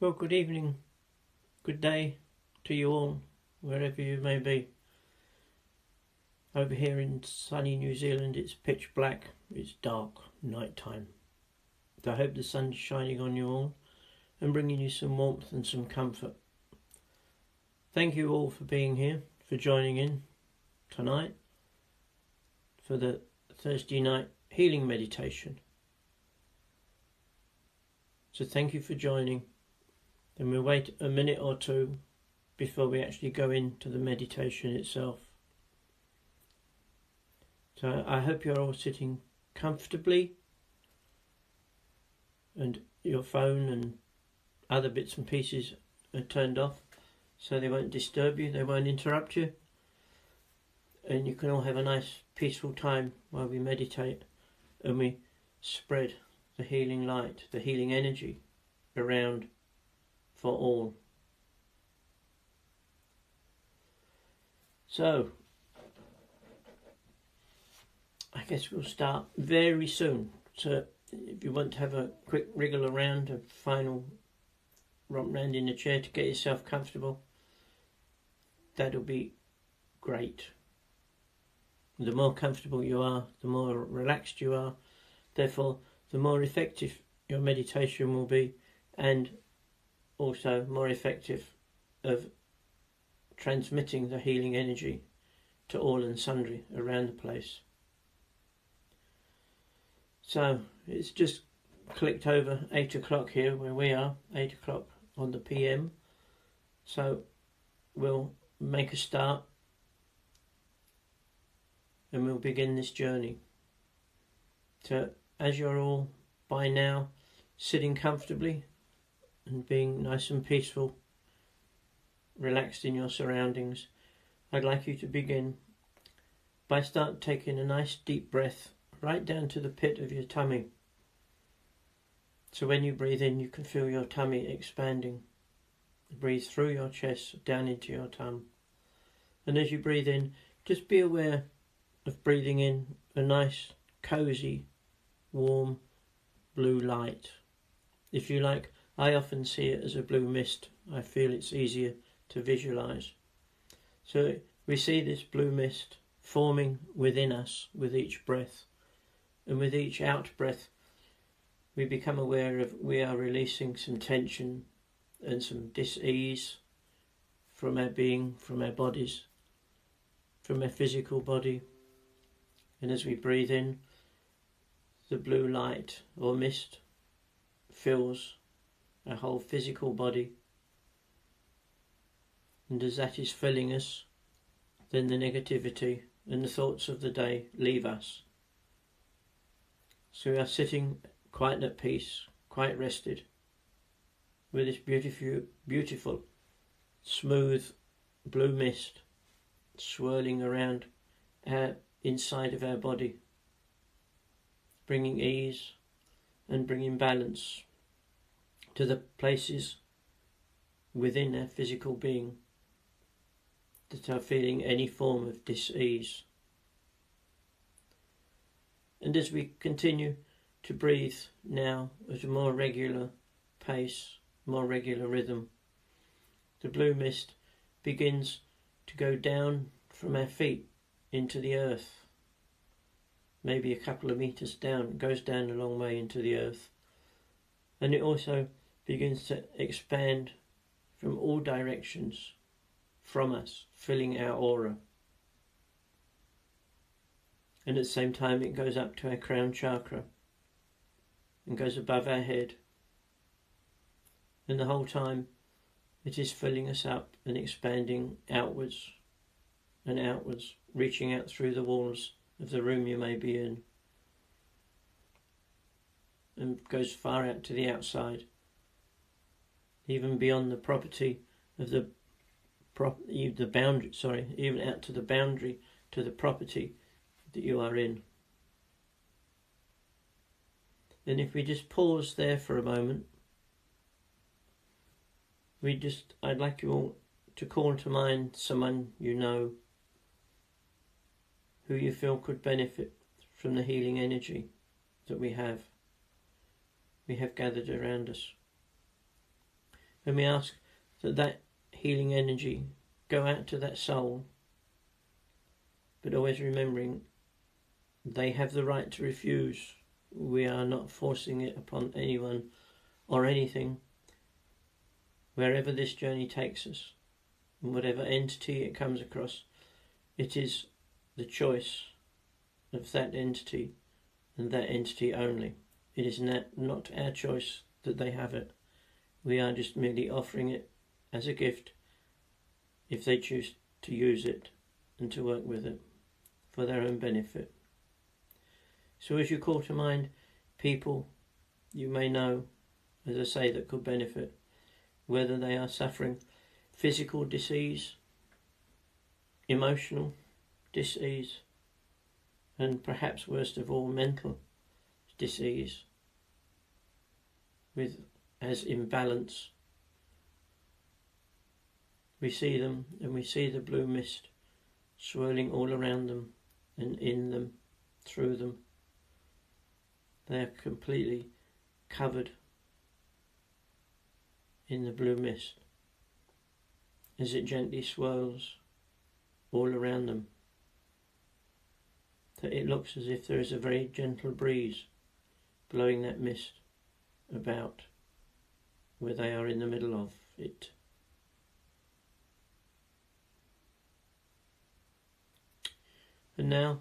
Well, good evening, good day to you all, wherever you may be. Over here in sunny New Zealand, it's pitch black, it's dark, night time. So I hope the sun's shining on you all and bringing you some warmth and some comfort. Thank you all for being here, for joining in tonight for the Thursday night healing meditation. So thank you for joining. And we'll wait a minute or two before we actually go into the meditation itself. So I hope you're all sitting comfortably and your phone and other bits and pieces are turned off so they won't disturb you, they won't interrupt you, and you can all have a nice peaceful time while we meditate and we spread the healing light, the healing energy around for all. So I guess we'll start very soon. So if you want to have a quick wriggle around, a final romp round in the chair to get yourself comfortable, that'll be great. The more comfortable you are, the more relaxed you are, therefore the more effective your meditation will be, and also more effective of transmitting the healing energy to all and sundry around the place. So it's just clicked over 8 o'clock here where we are, 8 o'clock on the PM. So we'll make a start and we'll begin this journey. So as you're all by now sitting comfortably and being nice and peaceful, relaxed in your surroundings, I'd like you to begin by start taking a nice deep breath right down to the pit of your tummy. So when you breathe in, you can feel your tummy expanding. Breathe through your chest down into your tum. And as you breathe in, just be aware of breathing in a nice, cosy, warm blue light. If you like, I often see it as a blue mist. I feel it's easier to visualize. So we see this blue mist forming within us with each breath. And with each out breath, we become aware of we are releasing some tension and some dis-ease from our being, from our bodies, from our physical body. And as we breathe in, the blue light or mist fills our whole physical body. And as that is filling us, then the negativity and the thoughts of the day leave us. So we are sitting quite at peace, quite rested, with this beautiful, smooth blue mist swirling around our inside of our body, bringing ease and bringing balance to the places within our physical being that are feeling any form of dis-ease. And as we continue to breathe now at a more regular pace, more regular rhythm, the blue mist begins to go down from our feet into the earth, maybe a couple of meters down. It goes down a long way into the earth, and it also begins to expand from all directions from us, filling our aura. And at the same time it goes up to our crown chakra and goes above our head, and the whole time it is filling us up and expanding outwards and outwards, reaching out through the walls of the room you may be in, and goes far out to the outside, even beyond the property of the boundary, even out to the boundary to the property that you are in. And if we just pause there for a moment, I'd like you all to call to mind someone you know who you feel could benefit from the healing energy that we have gathered around us. And we ask that that healing energy go out to that soul, but always remembering they have the right to refuse. We are not forcing it upon anyone or anything. Wherever this journey takes us, and whatever entity it comes across, it is the choice of that entity and that entity only. It is not our choice that they have it. We are just merely offering it as a gift if they choose to use it and to work with it for their own benefit. So as you call to mind people you may know, as I say, that could benefit, whether they are suffering physical disease, emotional disease, and perhaps worst of all, mental disease, with as imbalance. We see them, and we see the blue mist swirling all around them and in them, through them. They are completely covered in the blue mist as it gently swirls all around them. That it looks as if there is a very gentle breeze blowing that mist about where they are in the middle of it. And now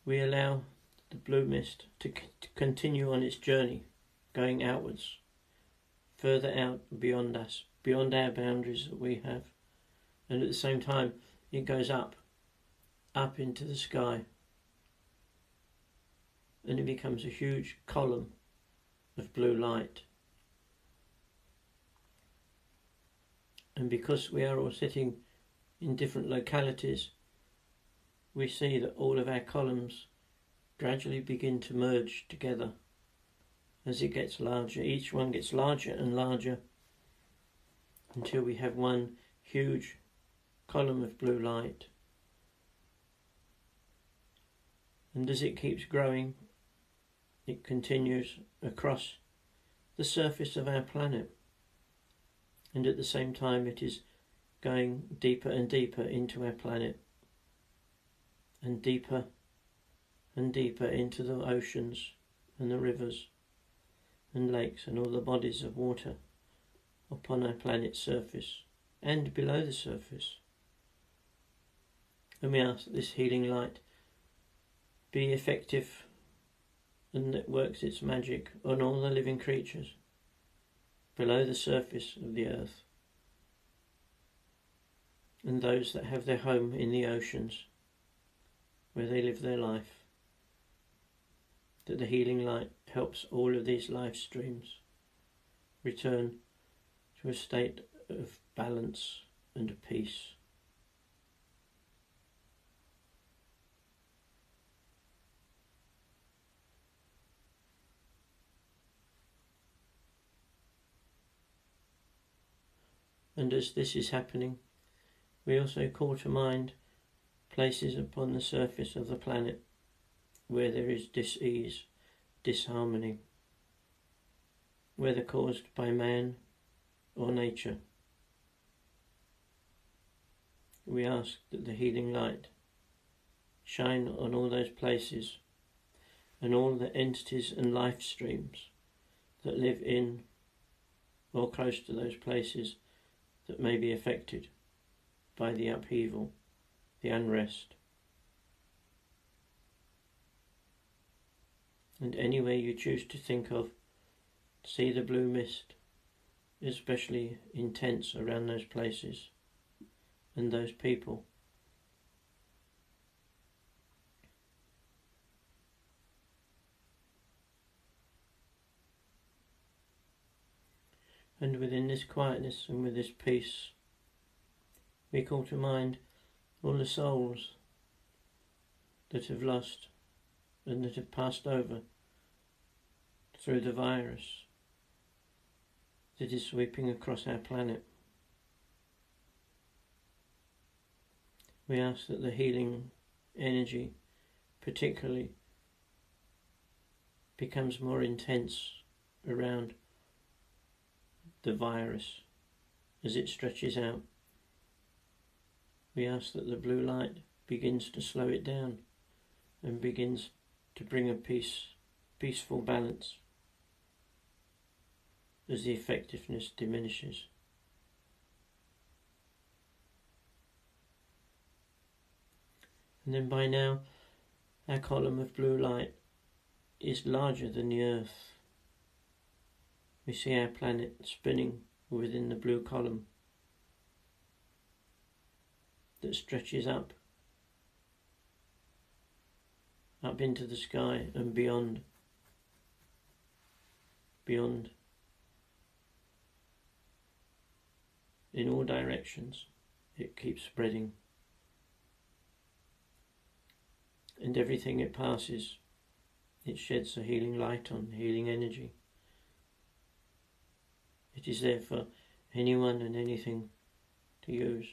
we allow the blue mist to continue on its journey, going outwards, further out beyond us, beyond our boundaries that we have. And at the same time, it goes up into the sky. And it becomes a huge column of blue light. And because we are all sitting in different localities, we see that all of our columns gradually begin to merge together as it gets larger. Each one gets larger and larger until we have one huge column of blue light. And as it keeps growing, it continues across the surface of our planet. And at the same time, it is going deeper and deeper into our planet, and deeper into the oceans and the rivers and lakes and all the bodies of water upon our planet's surface and below the surface. And we ask that this healing light be effective and that works its magic on all the living creatures below the surface of the earth and those that have their home in the oceans where they live their life, that the healing light helps all of these life streams return to a state of balance and peace. And as this is happening, we also call to mind places upon the surface of the planet where there is dis-ease, disharmony, whether caused by man or nature. We ask that the healing light shine on all those places and all the entities and life streams that live in or close to those places that may be affected by the upheaval, the unrest. And anywhere you choose to think of, see the blue mist, especially intense around those places and those people. And within this quietness and with this peace, we call to mind all the souls that have lost and that have passed over through the virus that is sweeping across our planet. We ask that the healing energy particularly becomes more intense around the virus as it stretches out. We ask that the blue light begins to slow it down and begins to bring a peaceful balance as the effectiveness diminishes. And then by now, our column of blue light is larger than the Earth. We see our planet spinning within the blue column that stretches up into the sky and beyond. In all directions, it keeps spreading. And everything it passes, it sheds a healing light on, healing energy. It is there for anyone and anything to use.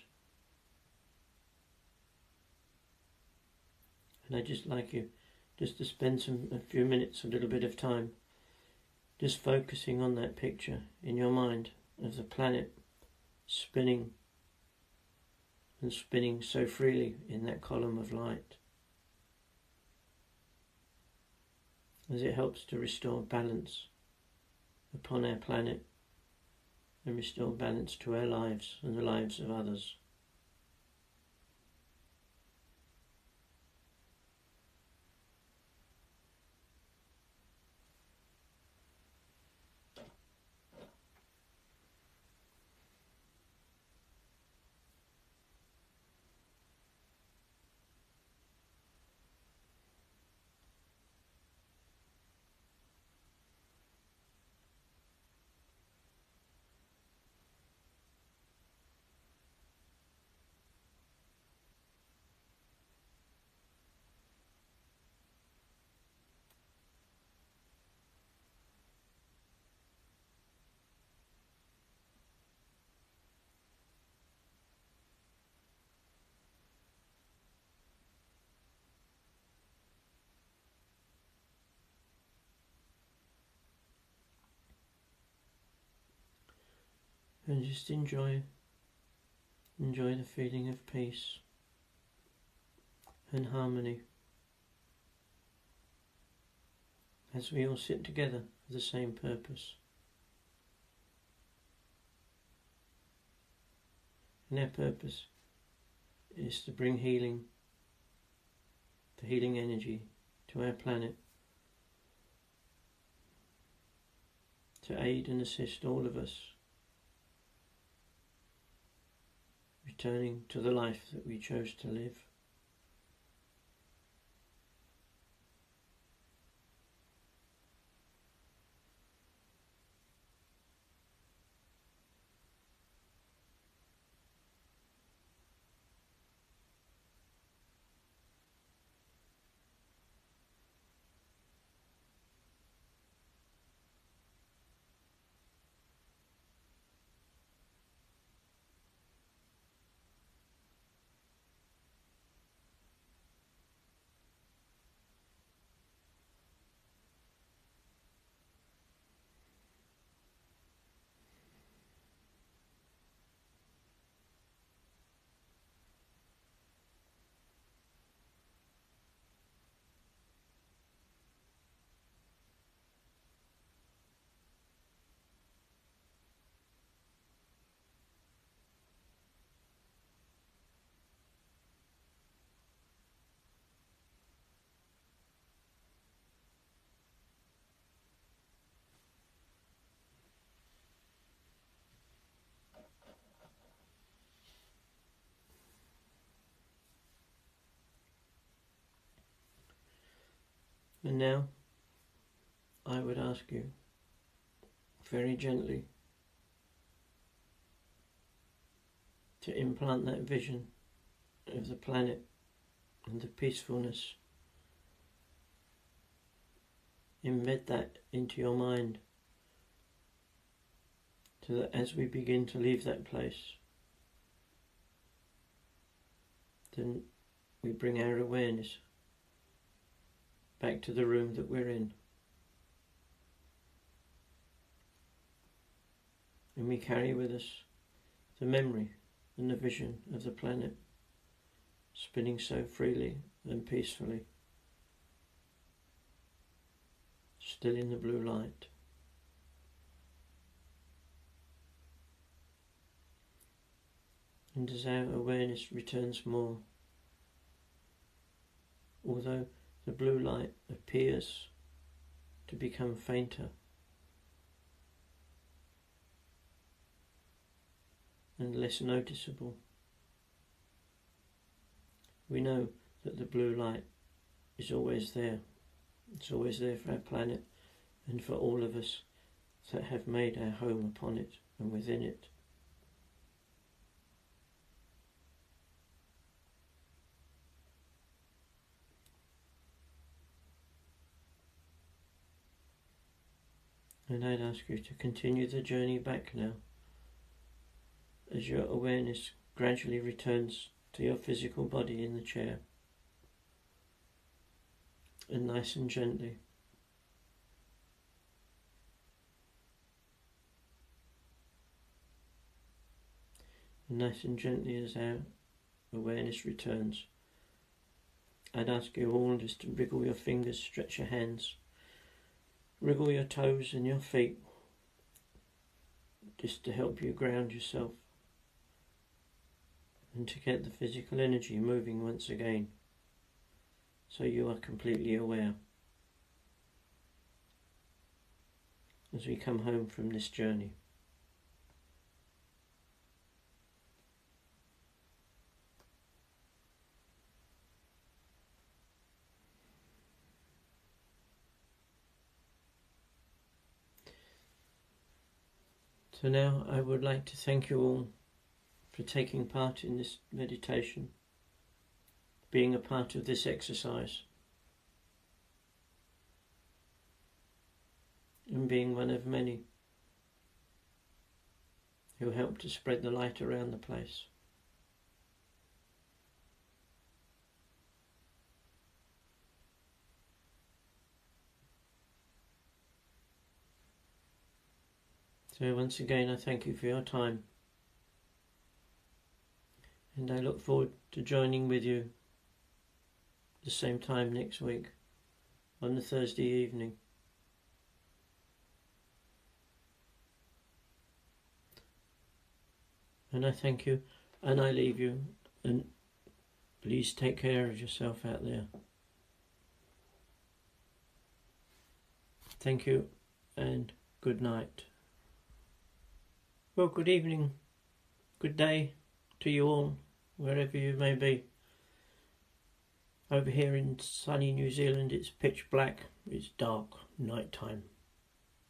And I'd just like you just to spend a few minutes, a little bit of time, just focusing on that picture in your mind of the planet spinning and spinning so freely in that column of light, as it helps to restore balance upon our planet and restore balance to our lives and the lives of others. And just enjoy the feeling of peace and harmony as we all sit together for the same purpose. And our purpose is to bring healing, the healing energy to our planet, to aid and assist all of us returning to the life that we chose to live. And now I would ask you very gently to implant that vision of the planet and the peacefulness. Embed that into your mind so that as we begin to leave that place, then we bring our awareness back to the room that we're in. And we carry with us the memory and the vision of the planet spinning so freely and peacefully, still in the blue light. And as our awareness returns more, although the blue light appears to become fainter and less noticeable, we know that the blue light is always there. It's always there for our planet and for all of us that have made our home upon it and within it. And I'd ask you to continue the journey back now, as your awareness gradually returns to your physical body in the chair, and nice and gently as our awareness returns, I'd ask you all just to wriggle your fingers, stretch your hands, wriggle your toes and your feet, just to help you ground yourself and to get the physical energy moving once again, so you are completely aware as we come home from this journey. So now I would like to thank you all for taking part in this meditation, being a part of this exercise, and being one of many who help to spread the light around the place. So once again, I thank you for your time, and I look forward to joining with you the same time next week on the Thursday evening. And I thank you, and I leave you, and please take care of yourself out there. Thank you, and good night. Well, good evening, good day to you all, wherever you may be. Over here in sunny New Zealand, it's pitch black, it's dark, night time.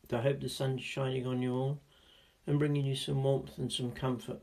So I hope the sun's shining on you all and bringing you some warmth and some comfort.